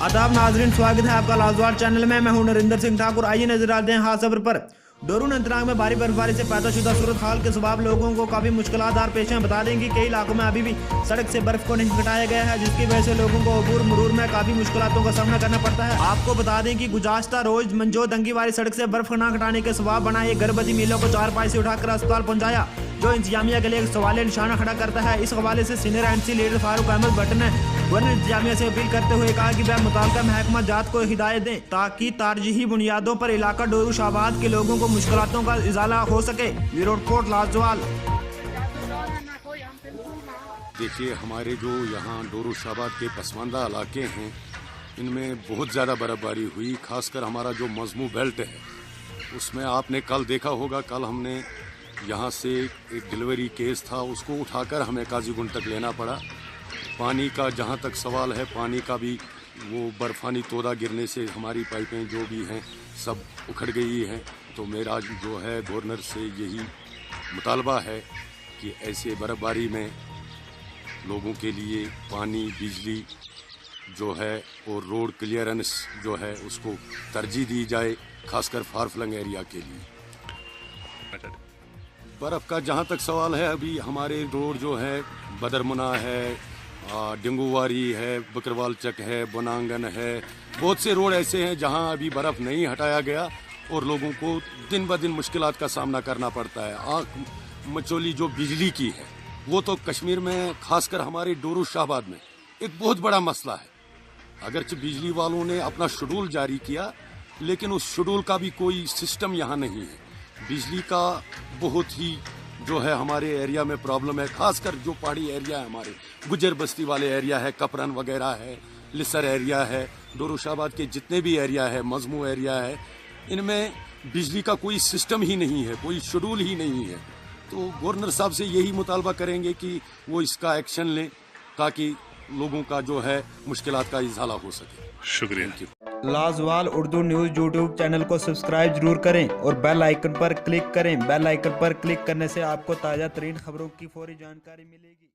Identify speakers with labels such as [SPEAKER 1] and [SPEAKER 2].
[SPEAKER 1] आदाब नाजरीन, स्वागत है आपका लाजवाब चैनल में। मैं हूं नरिंदर सिंह ठाकुर। आइए नजर डालते हैं खास खबर पर। डोरू नंतनाग में भारी बर्फबारी से पैदा शुदा सूरत हाल के सबब लोगों को काफी मुश्किलात पेश हैं। बता दें कि कई इलाकों में अभी भी सड़क से बर्फ को नहीं हटाया गया है, जिसकी वजह से लोगों को अबूर मरूर में काफी मुश्किलातों का सामना करना पड़ता है। आपको बता दें कि गुजाश्ता रोज मंजो दंगी वाली सड़क से बर्फ न हटाने के सबब बना एक गर्भवती महिला को चारपाई से उठाकर अस्पताल पहुंचाया, जो इंतजामिया के लिए एक सवाल निशाना खड़ा करता है। इस हवाले से senior NC leader Farooq Ahmad Bhat ने गवर्नर इंतजामिया से अपील करते हुए कहा कि वह मुताल्लिका महकमा जात को हिदायत दें ताकि तारजीही बुनियादों पर इलाका डोरू शाबाद के लोगों को मुश्किलातों का इजाला हो सके। ब्यूरो रिपोर्ट लाजवाल।
[SPEAKER 2] देखिए, हमारे जो यहाँ डोरू शाबाद के पसमानदा इलाके हैं, इनमें बहुत ज़्यादा बर्फबारी हुई। खासकर हमारा जो मजमू बेल्ट है उसमें आपने कल देखा होगा, कल हमने यहाँ से एक डिलीवरी केस था, उसको उठाकर हमें काजीगुंड तक लेना पड़ा। पानी का जहाँ तक सवाल है, पानी का भी वो बर्फानी तोदा गिरने से हमारी पाइपें जो भी हैं सब उखड़ गई हैं। तो मेरा जो है गवर्नर से यही मुतालबा है कि ऐसे बर्फबारी में लोगों के लिए पानी, बिजली जो है और रोड क्लियरेंस जो है उसको तरजीह दी जाए, खासकर फार फ्लंग एरिया के लिए। बर्फ़ का जहाँ तक सवाल है, अभी हमारे रोड जो है बदरमुना है, डिंगुवारी है, बकरवाल चक है, बनांगन है, बहुत से रोड ऐसे हैं जहाँ अभी बर्फ़ नहीं हटाया गया और लोगों को दिन ब दिन मुश्किलात का सामना करना पड़ता है। आँख मचोली जो बिजली की है वो तो कश्मीर में, खासकर हमारे डोरू शाहबाद में एक बहुत बड़ा मसला है। अगरचे बिजली वालों ने अपना शेड्यूल जारी किया, लेकिन उस शेड्यूल का भी कोई सिस्टम यहाँ नहीं है। बिजली का बहुत ही जो है हमारे एरिया में प्रॉब्लम है, खासकर जो पहाड़ी एरिया है, हमारे गुजर बस्ती वाले एरिया है, कपरन वगैरह है, लिसर एरिया है, डोरू शाहबाद के जितने भी एरिया है, मजमू एरिया है, इनमें बिजली का कोई सिस्टम ही नहीं है, कोई शेड्यूल ही नहीं है। तो गवर्नर साहब से यही मुतालबा करेंगे कि वो इसका एक्शन लें ताकि लोगों का जो है मुश्किलात का इजाला हो सके।
[SPEAKER 3] शुक्रिया।
[SPEAKER 1] लाजवाल उर्दू न्यूज़ यूट्यूब चैनल को सब्सक्राइब जरूर करें और बेल आइकन पर क्लिक करें। बेल आइकन पर क्लिक करने से आपको ताज़ा तरीन खबरों की फौरी जानकारी मिलेगी।